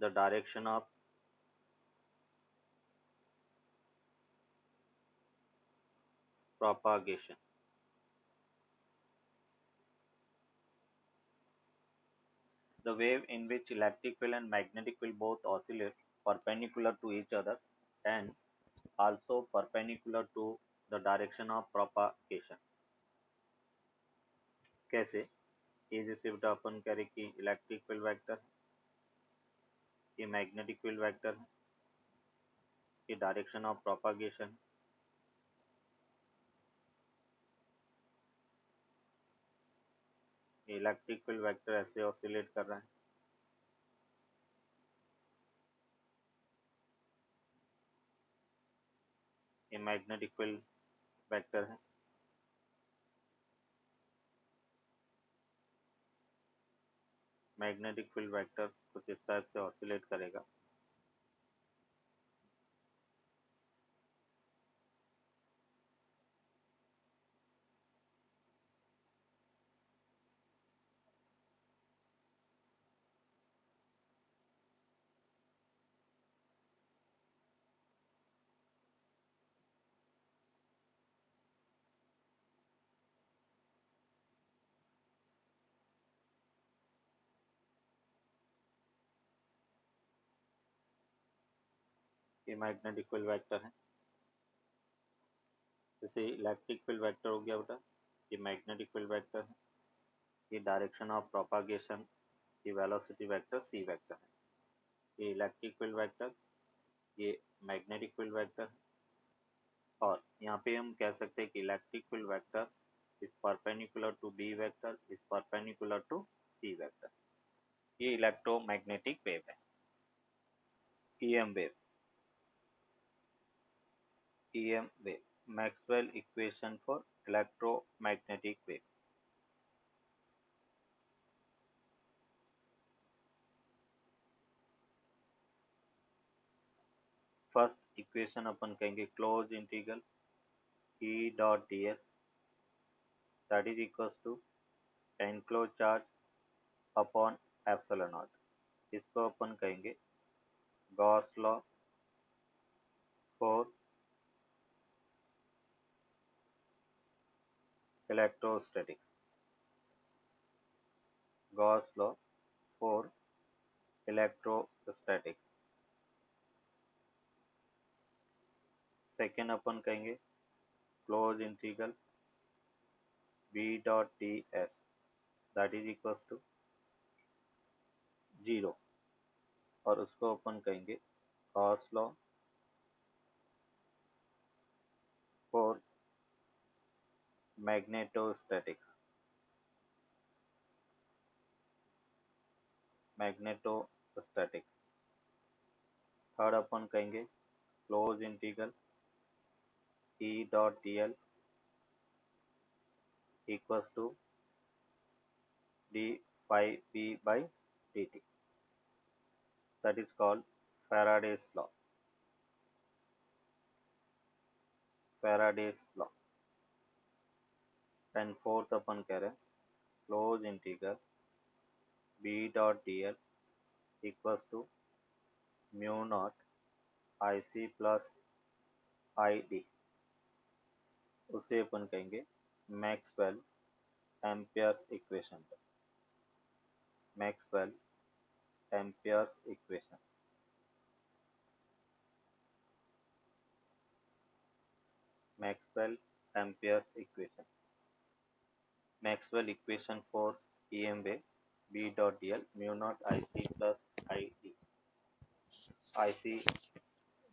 the direction of propagation. The wave in which electric field and magnetic field both oscillates perpendicular to each other and also perpendicular to the direction of propagation. कैसे? ये जैसे बेटा अपन कह रहे कि electric field vector, ये magnetic field vector है, ये डायरेक्शन ऑफ प्रोपागेशन, ये इलेक्ट्रिक फील्ड वेक्टर ऐसे ऑसिलेट कर रहा है, ये मैग्नेटिक फील्ड वेक्टर है, मैग्नेटिक फील्ड वेक्टर कुछ इस टाइप से ऑसिलेट करेगा। ये मैग्नेटिक फील्ड वेक्टर है। जैसे इलेक्ट्रिक फील्ड वेक्टर हो गया बेटा, ये मैग्नेटिक फील्ड वेक्टर है, ये डायरेक्शन ऑफ प्रोपागेशन, ये वेलोसिटी वेक्टर सी वेक्टर है। ये इलेक्ट्रिक फील्ड वेक्टर, ये मैग्नेटिक फील्ड वेक्टर है, और यहाँ पे हम कह सकते हैं कि electric field vector is perpendicular to B vector is perpendicular to C vector. ये इलेक्ट्रोमैग्नेटिक वेव है, EM wave, EM wave, Maxwell equation for electromagnetic wave. First equation अपन कहेंगे close integral E dot D S that is equals to enclose charge upon epsilon naught. इसको अपन कहेंगे Gauss law for electrostatics, Gauss law for electrostatics. Second अपन कहेंगे close integral v dot D S that is equals to 0, और उसको अपन कहेंगे Gauss law for magnetostatics, magnetostatics. Third अपन कहेंगे close integral E dot D L equals to D phi B by D T, that is called Faraday's law, Faraday's law। And fourth अपन कह रहे हैं close integral b dot D L equals to mu naught I C plus I D, उसे अपन कहेंगे Maxwell Ampere's equation, Maxwell Ampere's equation, Maxwell Ampere's equation, Maxwell equation for EM wave b dot D L mu naught I C plus I D. I C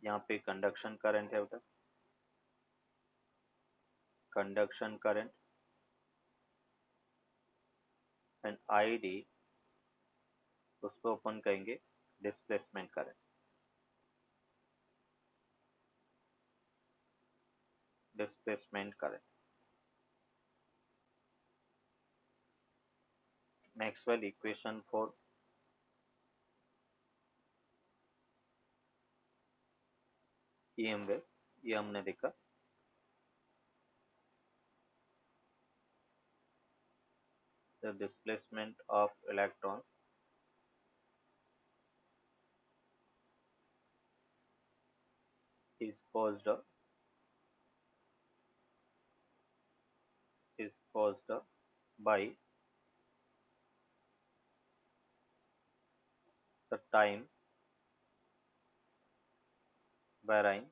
यहाँ पे conduction current है बेटा, conduction current, and I D उसको अपन कहेंगे displacement current, displacement current. Maxwell equation for EM wave, ये हमने देखा। The displacement of electrons is caused by the time varying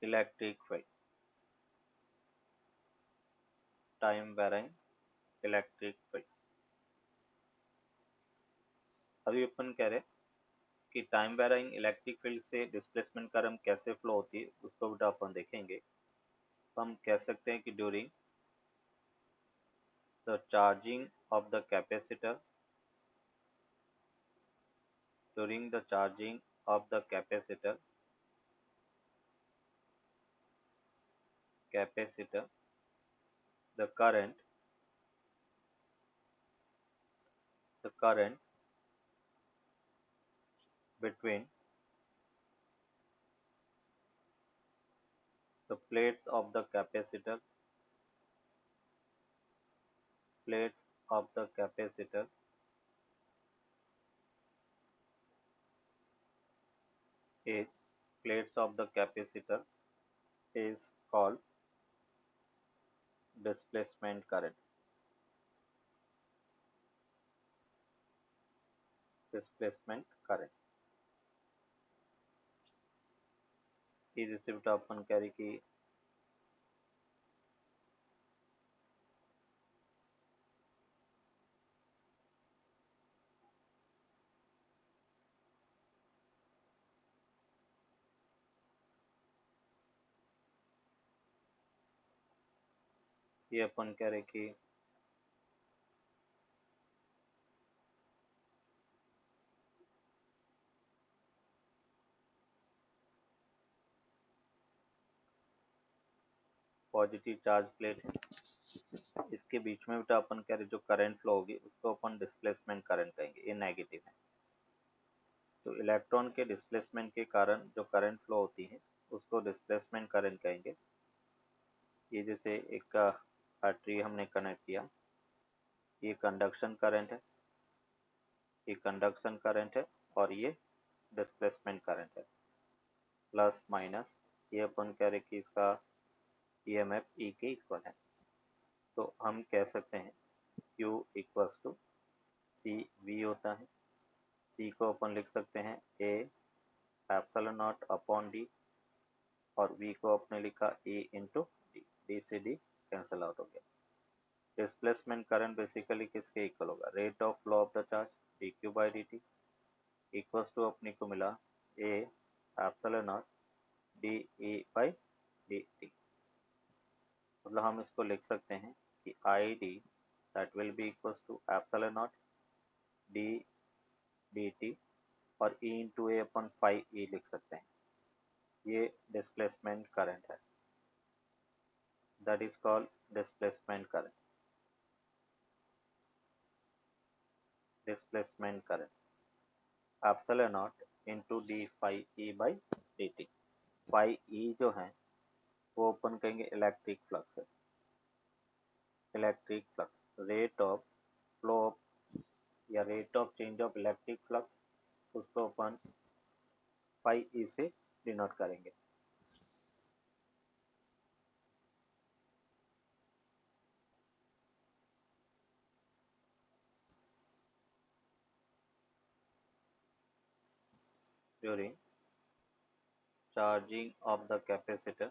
electric field. Time varying electric field. अभी अपन कह रहे कि टाइम वेराइंग इलेक्ट्रिक फील्ड से डिस्प्लेसमेंट करंट कैसे flow होती है उसको बेटा अपन देखेंगे। तो हम कह सकते हैं कि during the charging of the capacitor during the charging of the capacitor the current between the plates of the capacitor is plates of the capacitor is called displacement current। displacement current ये जैसे बेटा अपन कह रहे कि ये अपन कह रहे कि पॉजिटिव चार्ज प्लेट है, इसके बीच में बेटा अपन कह रहे जो करंट फ्लो होगी उसको अपन डिस्प्लेसमेंट करंट कहेंगे, ये नेगेटिव है। तो इलेक्ट्रॉन के डिस्प्लेसमेंट के कारण जो करंट फ्लो होती है उसको डिस्प्लेसमेंट करंट कहेंगे। ये जैसे एक बैटरी हमने कनेक्ट किया, ये कंडक्शन करंट है, ये कंडक्शन करंट है और ये डिस्प्लेसमेंट करंट है। प्लस माइनस ये अपन कह रहे कि इसका ईएमएफ ई के इक्वल है। तो हम कह सकते हैं Q equals to C V होता है। सी को अपन लिख सकते हैं A epsilon naught upon D और वी को अपने लिखा ए इंटू डी, डी से डी कैंसिल आउट हो गया। डिस्प्लेसमेंट करंट बेसिकली किसके इक्वल होगा, rate of flow of the charge D Q by D T equals to अपने को मिला A epsilon naught D E by D T. मतलब हम इसको लिख सकते हैं कि I D that will be equals to epsilon naught D D T और ई इंटू ए अपन 5 ई लिख सकते हैं। ये डिस्प्लेसमेंट करंट है, that is called displacement current. Displacement current epsilon naught into D 5 E by D T. 5 E जो है वो अपन कहेंगे इलेक्ट्रिक फ्लक्स है। Electric flux rate of flow या rate of change of electric flux उसको अपन 5 ई से डिनोट करेंगे। During charging of the capacitor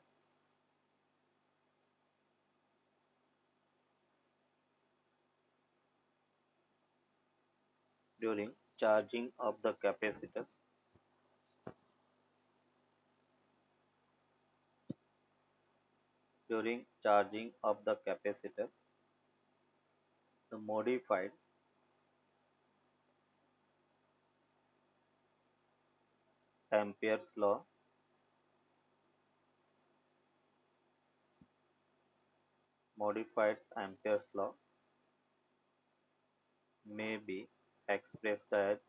during charging of the capacitor during charging of the capacitor the modified Ampere's law modified Ampere's law may be expressed as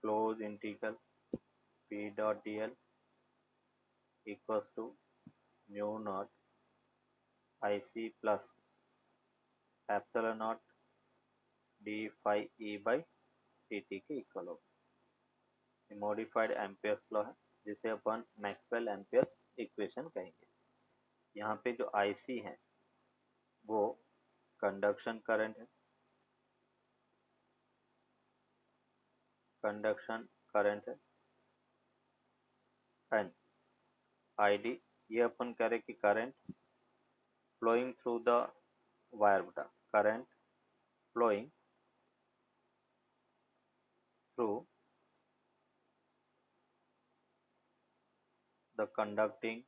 closed integral P dot dl equals to mu naught IC plus epsilon naught D phi E by T T के equal होगा। Modified Ampere's law है जिसे अपन Maxwell Ampere's equation कहेंगे। यहाँ पे जो IC है वो कंडक्शन करंट है, कंडक्शन करंट है। एंड आईडी ये अपन करें कि current flowing through the wire बेटा, current flowing through the conducting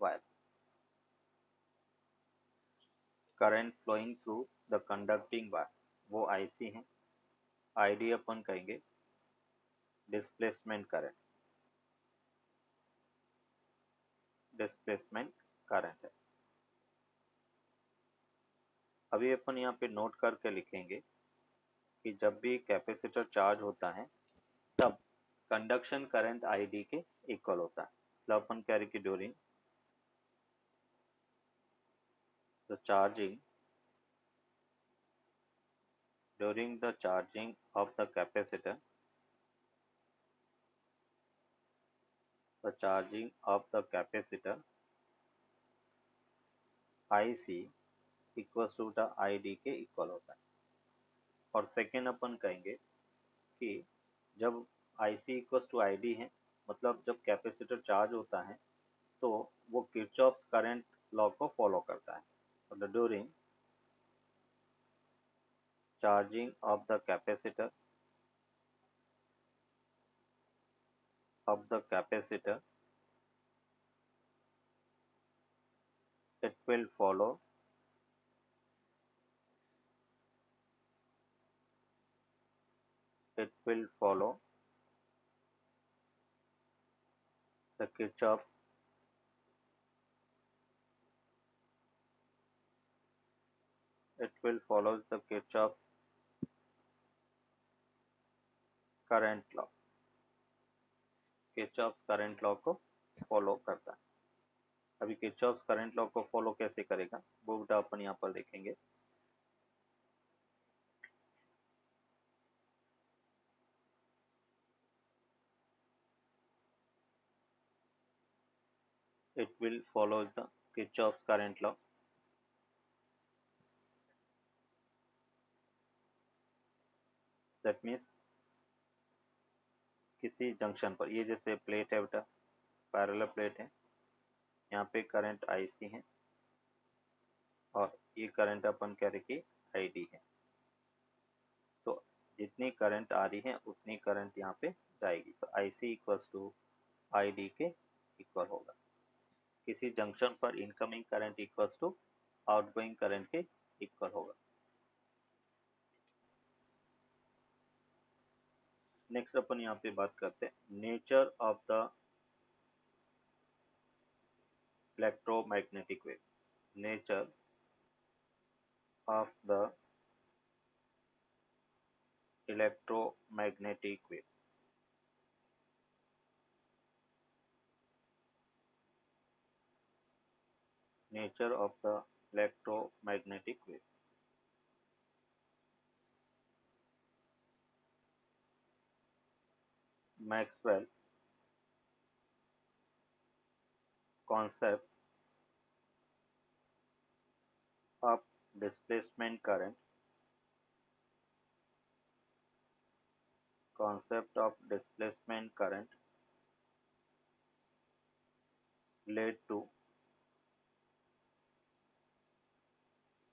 wire, current flowing through the conducting wire वो आईसी है। आईडी अपन कहेंगे डिस्प्लेसमेंट करंट, डिस्प्लेसमेंट करंट है। अभी अपन यहाँ पे नोट करके लिखेंगे कि जब भी कैपेसिटर चार्ज होता है तब कंडक्शन करंट आईडी के इक्वल होता है। मतलब अपन कह रहे कि during the charging of the capacitor, the charging of the capacitor IC equal to the ID के इक्वल होता है। और सेकेंड अपन कहेंगे कि जब IC इक्वल टू ID है मतलब जब कैपेसिटर चार्ज होता है तो वो किरचॉफ्स करंट लॉ को फॉलो करता है। मतलब during charging of the capacitor it will follow the Kirchhoff current law, Kirchhoff current law को फॉलो करता है। अभी किरचॉफ करंट लॉ को फॉलो कैसे करेगा वो बेटा अपन यहाँ पर देखेंगे। It will follow the Kirchhoff's current law. That means किसी जंक्शन पर, ये जैसे प्लेट है बेटा, पैरेलल प्लेट है, यहाँ पे करंट आईसी है और ये करंट अपन कह रहे कि आईडी है। तो जितनी करंट आ रही है उतनी करंट यहाँ पे जाएगी। तो आईसी इक्वल्स टू आईडी के इक्वल होगा। किसी जंक्शन पर incoming current equals to outgoing current के इक्वल होगा। नेक्स्ट अपन यहाँ पे बात करते हैं nature of the electromagnetic wave, nature of the electromagnetic wave. Nature of the electromagnetic wave. Maxwell concept of displacement current, led to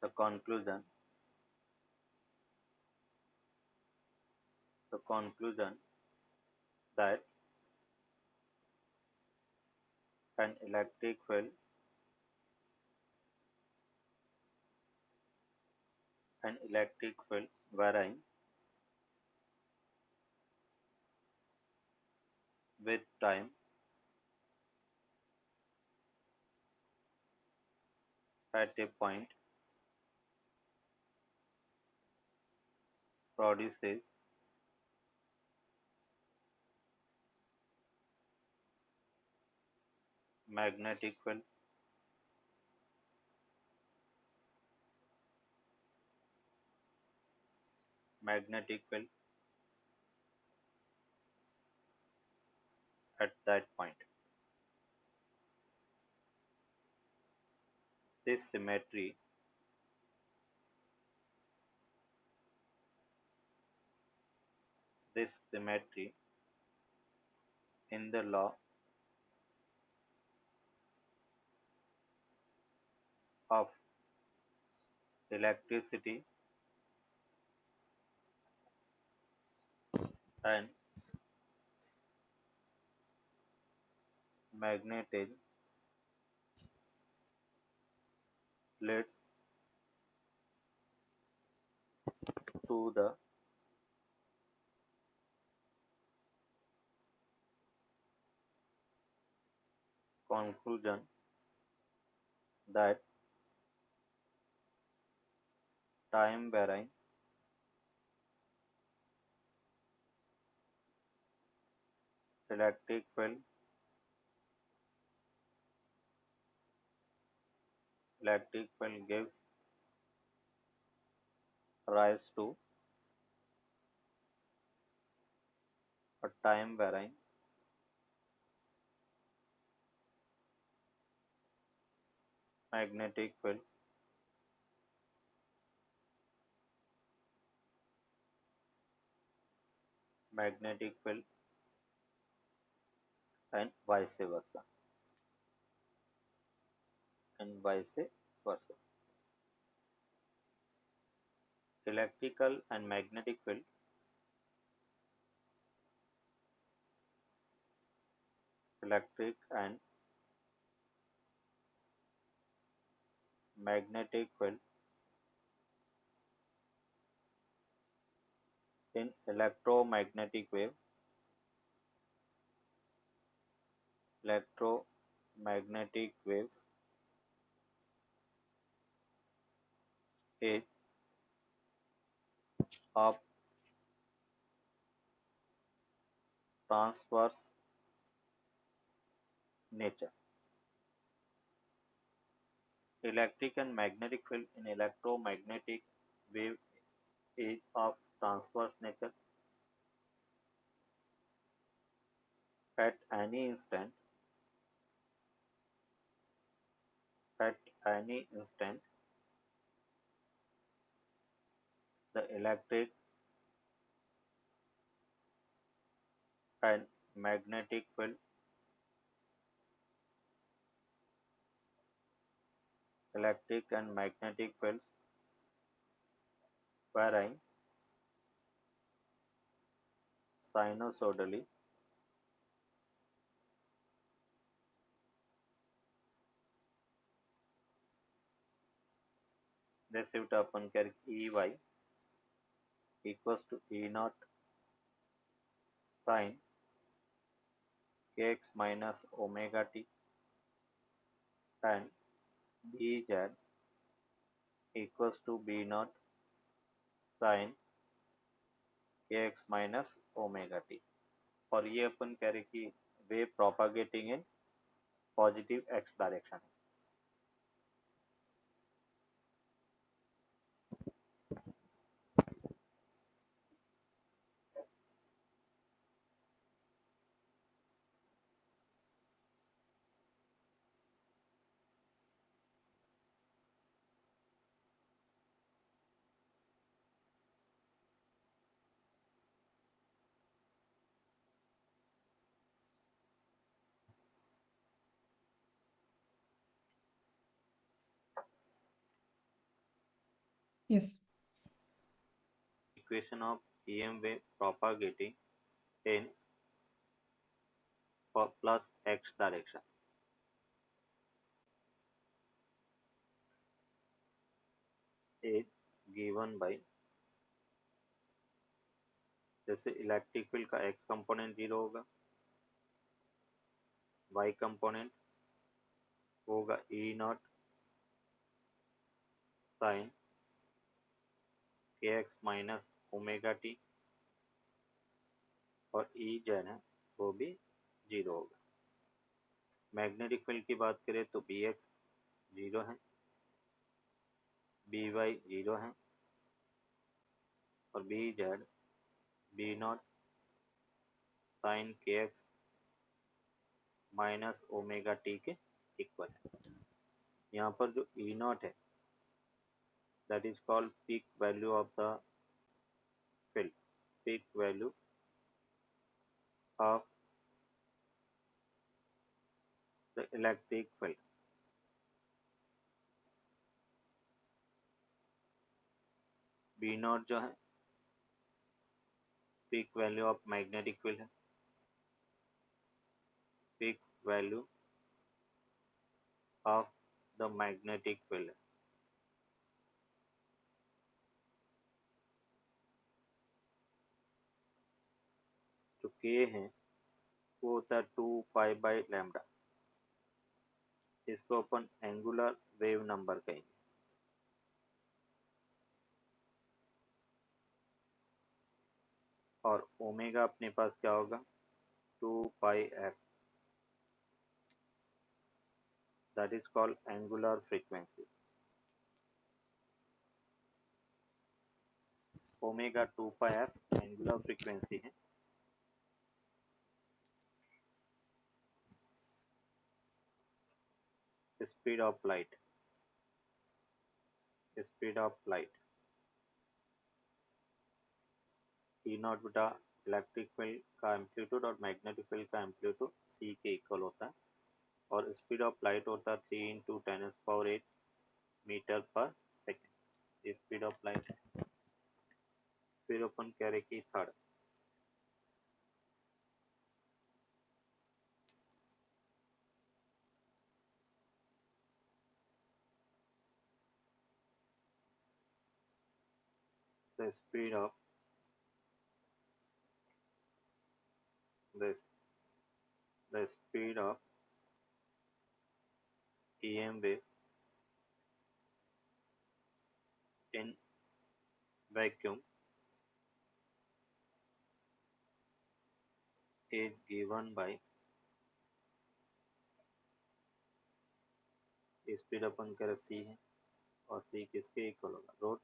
the conclusion that an electric field varying with time at a point produces magnetic field magnetic field at that point. This symmetry this symmetry in the law of electricity and magnetism leads to the conclusion that time varying electric field gives rise to a time varying magnetic field and vice versa and vice versa. Electrical and magnetic field electric and magnetic field in electromagnetic waves is of transverse nature. Electric and magnetic field in electromagnetic wave is of transverse nature. At any instant, at any instant, the and magnetic field, electric and magnetic fields varying sinusoidally they shift upon Ey equals to E naught sin kx minus omega t and Bz equals to B naught sin kx minus omega t. और ये अपन कह रहे कि wave propagating in positive X direction. Yes. Equation of EM wave propagating in plus x direction is given by, जैसे electric field का x component 0 होगा, y component होगा E naught sine kx minus omega T और E जन है वो भी 0 होगा. मैग्नेटिक फील्ड की बात करें तो Bx 0 है, By 0 है और B Z B naught sine K X minus omega T के इक्वल है। यहाँ पर जो ई नॉट है that is called peak value of the field, peak value of the electric field. B naught जो है peak value of magnetic field है, peak value of the magnetic field. जो के है वो होता है 2 पाई/λ। इसको अपन एंगुलर वेव नंबर कहेंगे। और ओमेगा अपने पास क्या होगा 2 पाई/f, that is called angular frequency. Omega 2 पाई/f एंगुलर फ्रीक्वेंसी है। Speed of light, speed of light E naught बटा इलेक्ट्रिक फील्ड का एम्पलीट्यूड और मैग्नेटिक फील्ड का एम्पलीट्यूड सी के इक्वल होता है। और स्पीड ऑफ लाइट होता है 3 × 10⁸ मीटर पर सेकेंड। स्पीड ऑफ लाइट है। फिर अपन कह रहे कि third the speed of the, the speed of EM wave in vacuum is given by speed अपन कह रहे सी है और सी किसके इक्वल होगा root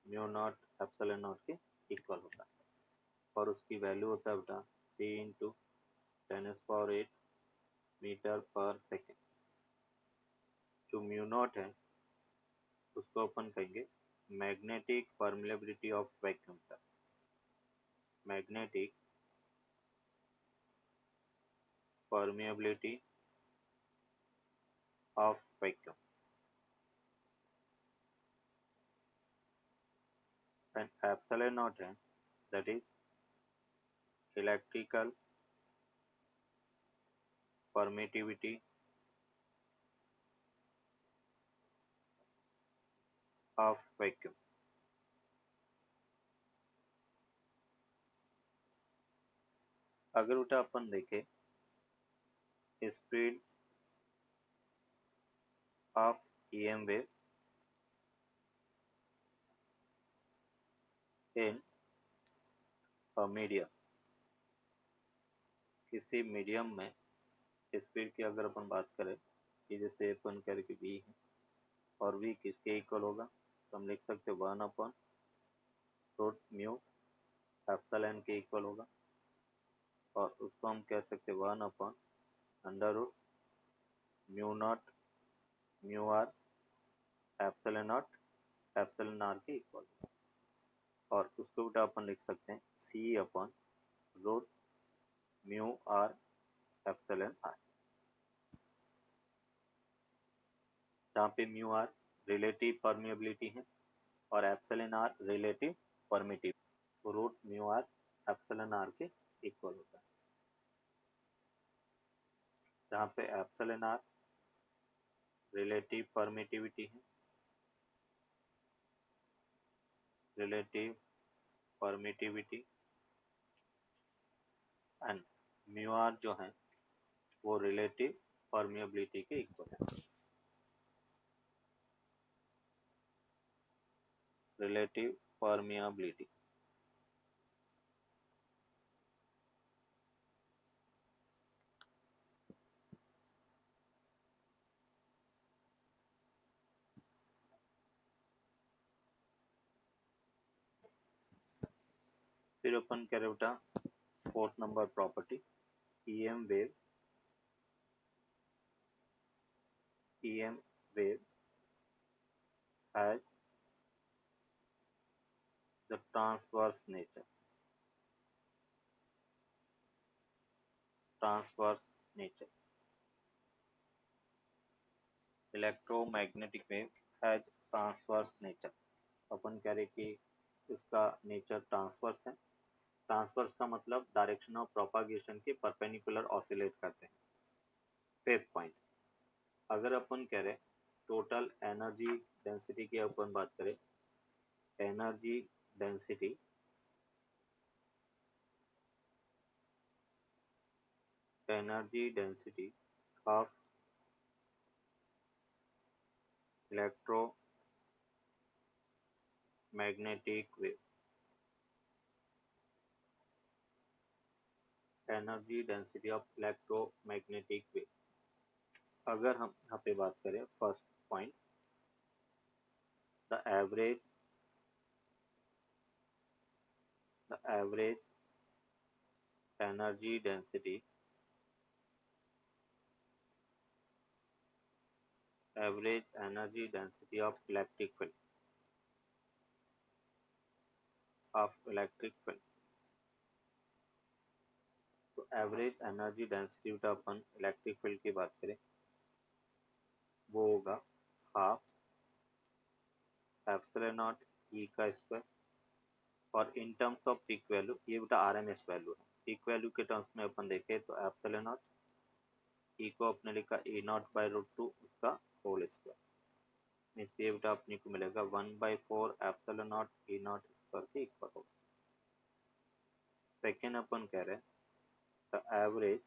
mu naught epsilon naught के इक्वल होता है। और उसकी वैल्यू होता है बेटा 3 × 10⁸ मीटर पर सेकेंड। जो म्यू नॉट है उसको अपन कहेंगे मैग्नेटिक परमिएबिलिटी ऑफ वैक्यूम का, magnetic permeability of vacuum. And epsilon naught है that is electrical permittivity of vacuum. अगर उठा अपन देखें speed of EM wave in medium, किसी मीडियम में स्पीड की अगर अपन बात करें कि जैसे अपन करके v है और v किसके इक्वल होगा तो हम लिख सकते हैं 1/रूट म्यू एप्सिलॉन के इक्वल होगा। और उसको हम कह सकते हैं 1/√μ naught mu R epsilon naught epsilon R के इक्वल। और उसको उल्टा अपन लिख सकते हैं C/रूट म्यू आर एप्सिलॉन आर, जहाँ पे म्यू आर रिलेटिव परमिएबिलिटी है और epsilon R relative permittivity. Root mu R epsilon R के इक्वल होता है, जहाँ पे एप्सिलॉन आर रिलेटिव परमिटिविटी है, relative permittivity and mu R जो है वो रिलेटिव परमिएबिलिटी के इक्वल है, रिलेटिव परमिएबिलिटी। फिर अपन कह रहे बेटा fourth number property EM wave has the transverse nature. Electromagnetic wave has transverse nature. अपन कह रहे कि इसका नेचर ट्रांसवर्स है। ट्रांसवर्स का मतलब डायरेक्शन ऑफ प्रोपागेशन के परपेंडिकुलर ऑसिलेट करते हैं। फिफ्थ पॉइंट, अगर अपन कह रहे टोटल एनर्जी डेंसिटी की अपन बात करें, energy density of electromagnetic wave, energy density of electromagnetic wave. अगर हम यहाँ पे बात करें first point, the average energy density of electric field, तो एवरेज एनर्जी डेंसिटी का अपन इलेक्ट्रिक फील्ड की बात करें वो होगा हाफ एप्सिलॉन नॉट ई का स्क्वायर, और in terms off peak value ये बेटा आरएमएस वैल्यू है। पीक वैल्यू के टर्म्स में अपन देखें तो एप्सिलॉन नॉट ई को अपने लिखा E naught by root two उसका होल स्क्वायर, मीन्स ये बेटा अपने को मिलेगा 1/4 epsilon naught E naught square के इक्वल होगा। सेकेंड अपन कह रहे हैं the average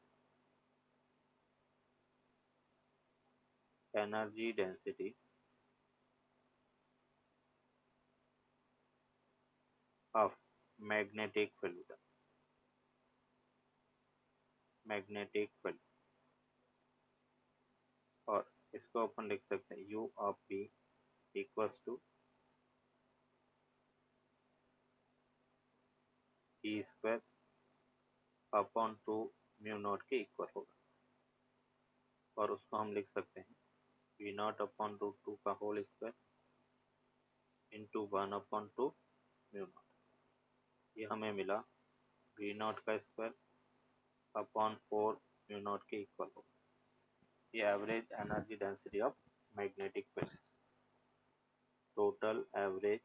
energy density of magnetic field, और इसको अपन लिख सकते हैं U of P equals to E square upon 2 mu naught के इक्वल होगा, और उसको हम लिख सकते हैं V नॉट अपॉन रूट 2 का whole square into 1/2 mu naught. ये हमें मिला V नॉट का स्क्वायर अपॉन 4 म्यू नॉट के इक्वल होगा। ये average energy density of magnetic field, total average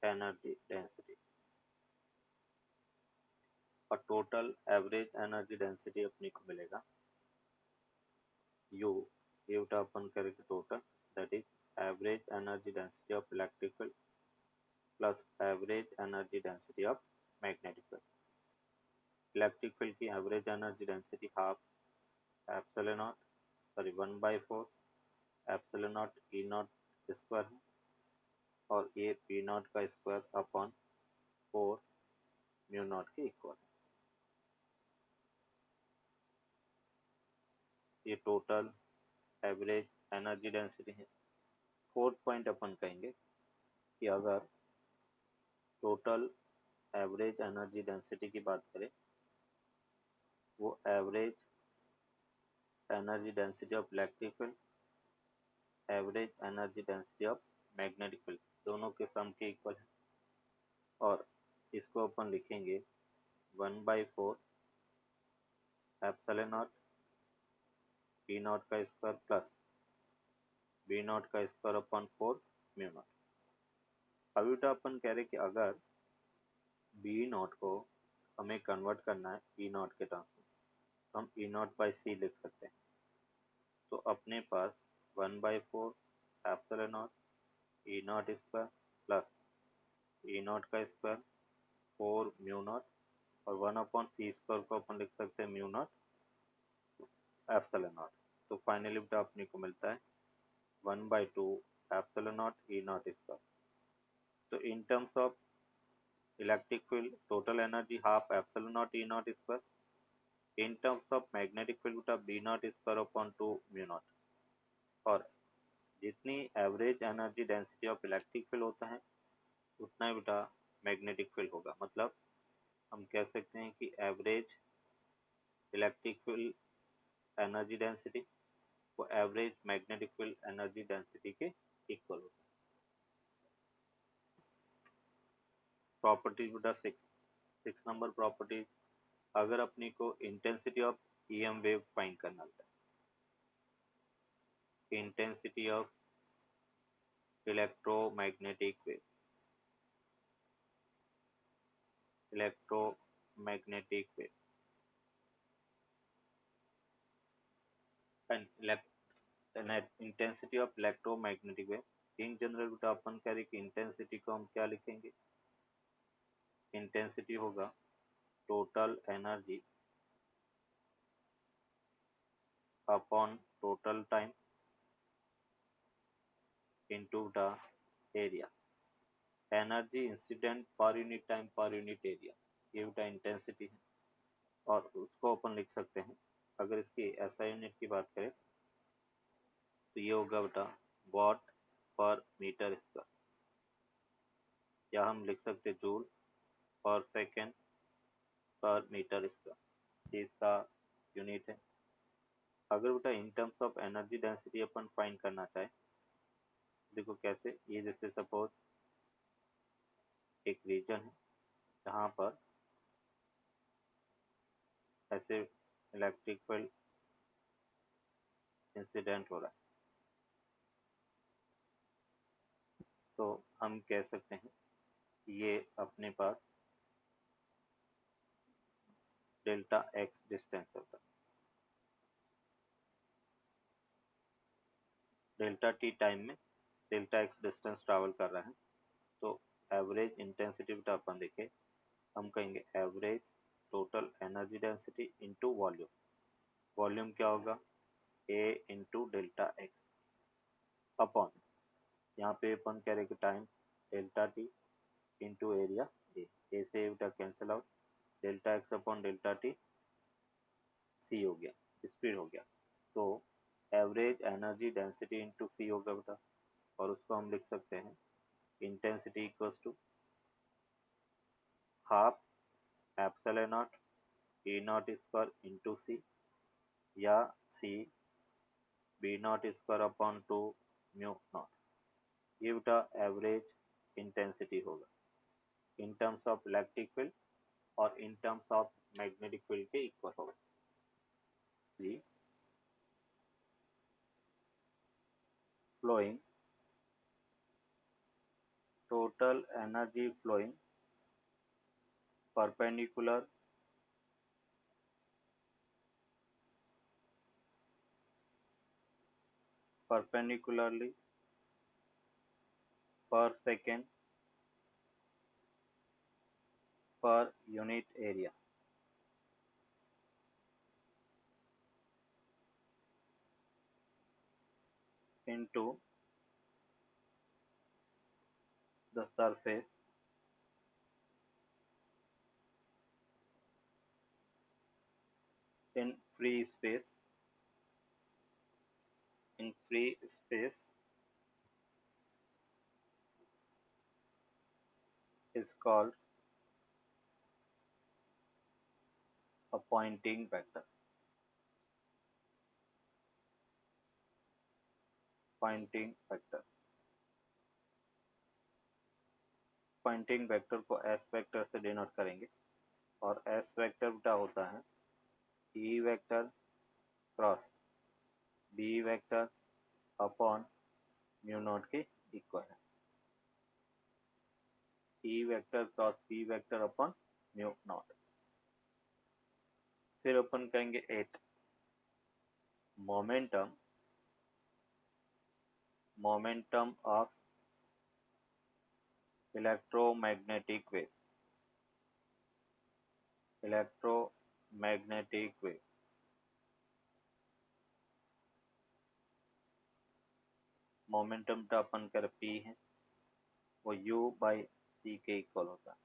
energy density, और टोटल एवरेज एनर्जी डेंसिटी अपने को मिलेगा U, ये उठा अपन करेंगे total, that is average energy density of electric field plus average energy density of magnetic field. Electric field की average energy density half epsilon not 1/4 epsilon naught E naught square है, और ये पी नॉट का square upon 4 mu naught के equal है। ये total average energy density है। Fourth point अपन कहेंगे कि अगर टोटल एवरेज एनर्जी डेंसिटी की बात करें, वो average energy density of electric field, average energy density of magnetic field दोनों के सम के इक्वल है, और इसको अपन लिखेंगे 1/4 एप्सिलॉन नॉट पी नॉट का स्क्वायर प्लस बी नॉट का स्क्वायर अपॉन 4 म्यू नॉट। अभी तो अपन कह रहे कि अगर बी नॉट को हमें कन्वर्ट करना है ई नॉट के टर्म्स में, तो हम ई नॉट बाई सी लिख सकते हैं। तो अपने पास 1/4 epsilon naught E naught square plus E naught का स्क्वायर 4 म्यू नॉट, और 1/c स्क्वायर को अपन लिख सकते हैं म्यू नॉट एप्सिलॉन नॉट। तो फाइनली बेटा अपने को मिलता है 1/2 epsilon naught E naught square. तो in terms of electric field total energy half epsilon naught E naught square, in terms of magnetic field बेटा B naught square upon 2 mu naught, और जितनी average energy density of electric field होता है उतना ही बेटा magnetic field होगा। मतलब हम कह सकते हैं कि average electric field energy density वो average magnetic field energy density के इक्वल होता है। प्रॉपर्टीज बेटा 6 नंबर प्रॉपर्टीज, अगर अपनी को intensity of EM wave find करना होता है, intensity of electromagnetic wave, electromagnetic wave and intensity of electromagnetic wave. In general बेटा अपन कह रहे कि इंटेंसिटी को हम क्या लिखेंगे, इंटेंसिटी होगा total energy upon total time into the area, energy incident per unit time per unit area, ये बेटा इंटेंसिटी है। और उसको अपन लिख सकते हैं, अगर इसकी एसआई यूनिट की बात करें तो ये होगा बेटा वॉट पर मीटर स्क्वायर, या हम लिख सकते हैं जूल पर सेकेंड पर मीटर स्क्वायर, ये इसका यूनिट है। अगर बेटा इन terms of energy density upon find करना चाहे, देखो कैसे, ये जैसे सपोज एक रीजन है जहाँ पर ऐसे इलेक्ट्रिक फील्ड इंसिडेंट हो रहा है, तो हम कह सकते हैं ये अपने पास डेल्टा एक्स डिस्टेंस होता है, डेल्टा टी टाइम में डेल्टा एक्स डिस्टेंस ट्रैवल कर रहा है। तो एवरेज इंटेंसिटी बेटा अपन देखें, हम कहेंगे average total energy density into volume, volume क्या होगा A into delta X upon, यहाँ पे अपन कह रहे कि time delta T into area A, A से बेटा cancel out, delta X upon delta T C हो गया, स्पीड हो गया। तो average energy density into C होगा बेटा, और उसको हम लिख सकते हैं intensity equals to half epsilon naught E naught square into सी, या C B naught square upon 2 mu naught, ये बेटा एवरेज इंटेंसिटी होगा in terms of electric field और in terms of magnetic field के इक्वल होगा। जी flowing, total energy flowing perpendicular perpendicularly per second per unit area into the surface in free space, in free space is called a Poynting vector. Poynting vector, Poynting vector को S vector से denote करेंगे, और S vector बेटा होता है E vector cross B vector upon mu naught के equal है, E vector cross B vector upon mu naught. फिर अपन कहेंगे 8 momentum, momentum of electromagnetic wave, electromagnetic wave, momentum का अपन कर पी है वो u बाई सी के इक्वल होता है।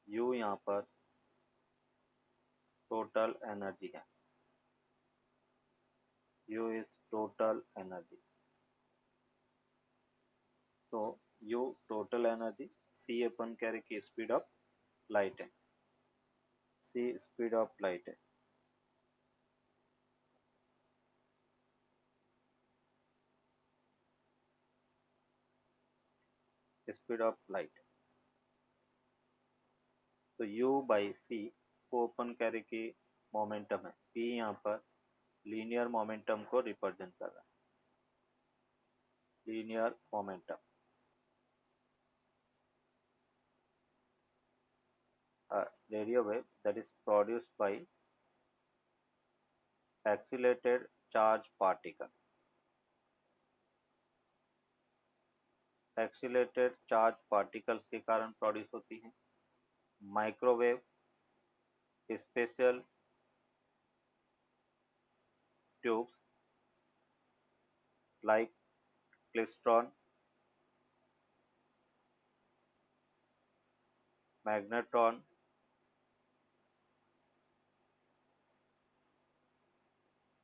u यहाँ पर टोटल एनर्जी है, u इज टोटल एनर्जी, तो u टोटल एनर्जी, सी अपन कह रहे कि स्पीड ऑफ लाइट है, सी स्पीड ऑफ लाइट है। स्पीड ऑफ लाइट, तो u बाई सी को अपन कह रहे कि मोमेंटम है, p यहाँ पर लीनियर मोमेंटम को रिप्रेजेंट कर रहा है, linear momentum. Radio wave that is produced by accelerated charge particle, accelerated charge particles के कारण प्रोड्यूस होती है। Microwave special tubes like klystron, magnetron,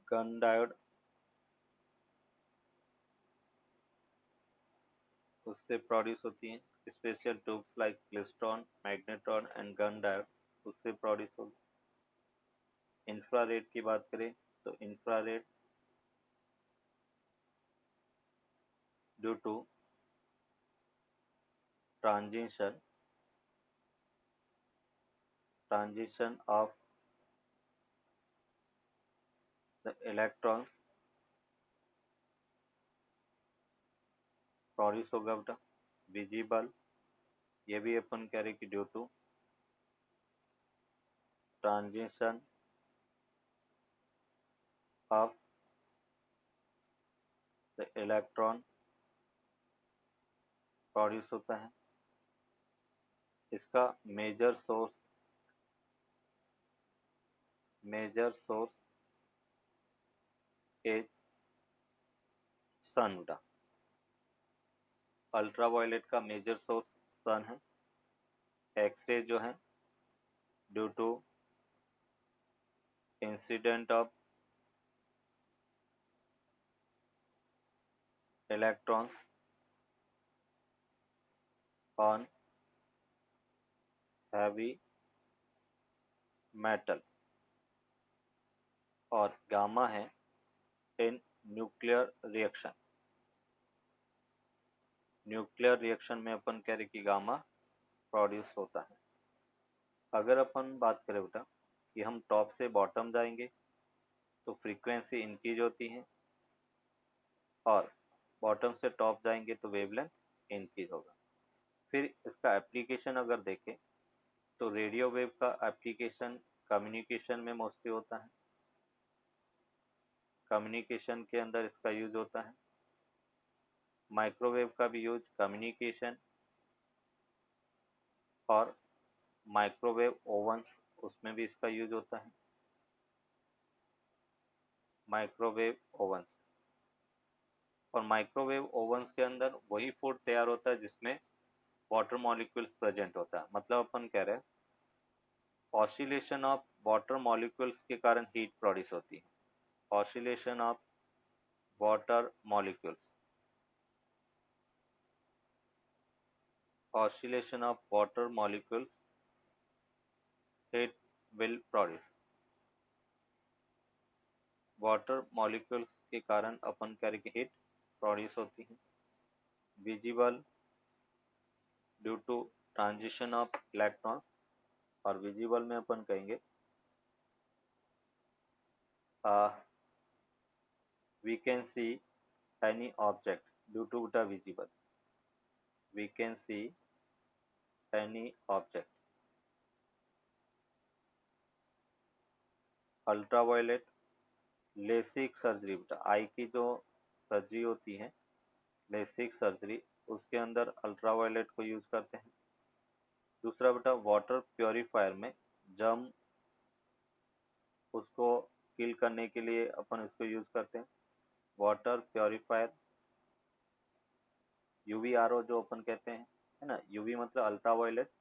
gun diode, उससे प्रोड्यूस होती हैं। Special tubes like klystron, magnetron and gun diode उससे produce होगी। Infrared की बात करें तो infrared due to transition of the electrons produce होगा बेटा। विजिबल, ये भी अपन कह रहे कि due to transition of the electron produce होता है। इसका मेजर सोर्स इज सन बेटा। अल्ट्रावायलेट का मेजर सोर्स सन है। एक्सरे जो है due to incident of electrons on heavy metal. और गामा है in nuclear reaction, nuclear reaction में अपन कह रहे कि गामा प्रोड्यूस होता है। अगर अपन बात करें बेटा कि हम टॉप से बॉटम जाएंगे तो फ्रीक्वेंसी इंक्रीज होती है, और बॉटम से टॉप जाएंगे तो वेवलेंथ इंक्रीज होगा। फिर इसका एप्लीकेशन अगर देखें तो रेडियो वेव का एप्लीकेशन कम्युनिकेशन में मोस्टली होता है, कम्युनिकेशन के अंदर इसका यूज होता है। माइक्रोवेव का भी यूज कम्युनिकेशन और माइक्रोवेव ओवंस उसमें भी इसका यूज होता है। माइक्रोवेव ओवंस, और माइक्रोवेव ओवंस के अंदर वही फूड तैयार होता है जिसमें वाटर मॉलिक्यूल्स प्रेजेंट होता है। मतलब अपन कह रहे हैं ऑसिलेशन ऑफ वाटर मॉलिक्यूल्स के कारण हीट प्रोड्यूस होती है। Oscillation of water molecules, oscillation of water molecules heat will produce। Water molecules के कारण अपन कह रहे कि हीट प्रोड्यूस होती है। Visible due to transition of electrons, और विजिबल में अपन कहेंगे we can see any object due to the visible, we can see any object. Ultraviolet LASIK surgery बेटा, आई की जो सर्जरी होती है लेसिक सर्जरी, उसके अंदर अल्ट्रावायलेट को यूज करते हैं। दूसरा बेटा वाटर प्योरीफायर में जर्म उसको किल करने के लिए अपन इसको यूज करते हैं। वाटर प्योरीफायर, यूवी आरओ जो अपन कहते हैं, है ना, यूवी मतलब अल्ट्रावायलेट,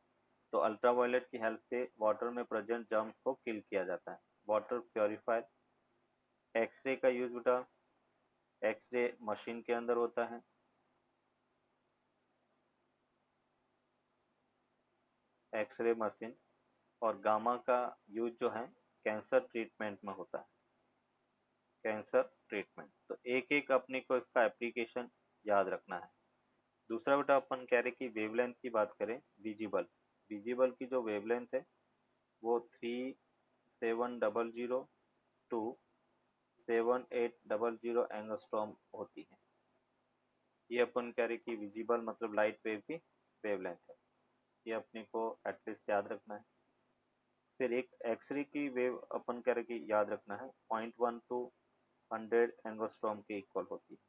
तो अल्ट्रावायलेट की हेल्प से वाटर में प्रेजेंट जर्म्स को किल किया जाता है, वाटर प्योरीफायर। एक्सरे का यूज बेटा एक्सरे मशीन के अंदर होता है। एक्सरे मशीन और गामा का यूज जो है कैंसर ट्रीटमेंट में होता है। कैंसर ट्रीटमेंट, तो एक एक अपने को इसका एप्लीकेशन याद रखना है। दूसरा बेटा अपन कह रहे कि वेवलेंथ की बात करें, विजिबल विजिबल की जो वेवलेंथ है वो 3700 टू 7800 एंगस्ट्रॉम होती है। ये अपन कह रहे कि विजिबल मतलब लाइट वेव की वेवलेंथ है, ये अपने को एटलीस्ट याद रखना है। फिर एक एक्सरे की वेव अपन कह रहे कि याद रखना है 0.1 टू 100 एंगस्ट्रॉम के इक्वल होती है।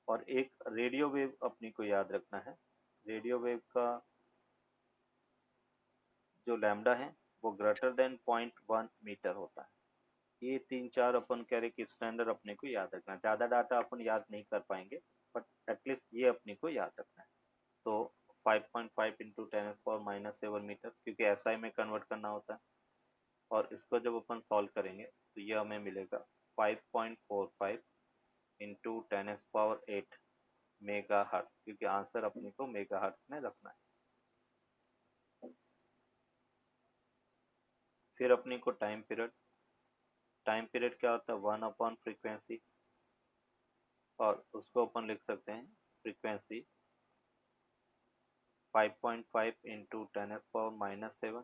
और एक रेडियो वेव अपनी को याद रखना है, रेडियो वेव का जो लैम्डा है वो ग्रेटर देन 0.1 मीटर होता है। ये तीन चार अपन कह रहे कि स्टैंडर्ड अपने को याद रखना है। ज़्यादा डाटा अपन याद नहीं कर पाएंगे बट एटलीस्ट ये अपने को याद रखना है। तो 5.5 इंटू 10⁻⁻7 मीटर, क्योंकि एसआई में कन्वर्ट करना होता है। और इसको जब अपन सॉल्व करेंगे तो ये हमें मिलेगा 5.45 इंटू 10⁸ मेगा हर्ट्ज, क्योंकि आंसर अपने को मेगा हर्ट्ज में रखना है। फिर अपने को टाइम पीरियड क्या होता है 1/फ्रीक्वेंसी, और उसको अपन लिख सकते हैं फ्रीक्वेंसी 5.5 इंटू 10⁻⁻7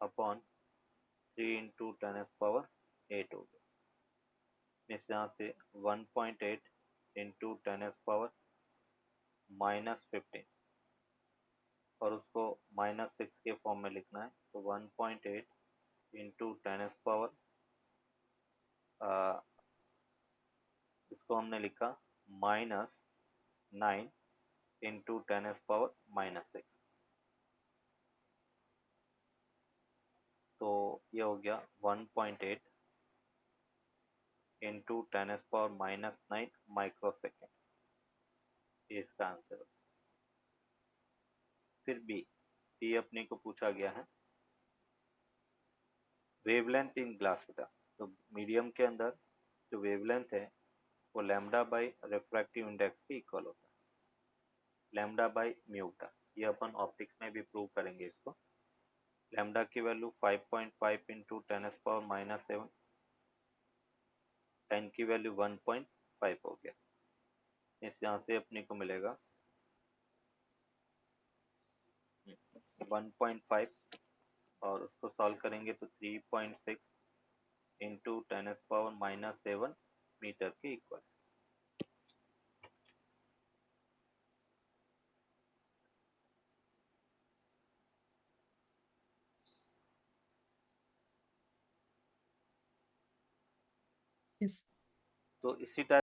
अपॉन 3 इंटू 10⁸ हो गया। इस यहाँ से 1.8 इंटू 10⁻⁻15 और उसको -6 के फॉर्म में लिखना है, तो 1.8 इंटू 10⁻, इसको हमने लिखा -9 इंटू 10⁻⁻6, तो ये हो गया 1.8 इंटू 10⁻⁻9 माइक्रोसेकेंड, ये इसका आंसर है। फिर बी अपने को पूछा गया है वेवलेंथ इन ग्लास बेटा। तो मीडियम के अंदर जो वेवलेंथ है वो लैम्डा बाई रिफ्रैक्टिव इंडेक्स के इक्वल होता है, लैम्डा बाई म्यू का। ये अपन ऑप्टिक्स में भी प्रूव करेंगे इसको। लैम्डा की वैल्यू 5.5 इंटू 10⁻⁻7, n की वैल्यू 1.5 हो गया। इस यहाँ से अपने को मिलेगा 1.5 और उसको सॉल्व करेंगे तो 3.6 इंटू 10⁻⁻7 मीटर के इक्वल। Yes. तो इसी टाइप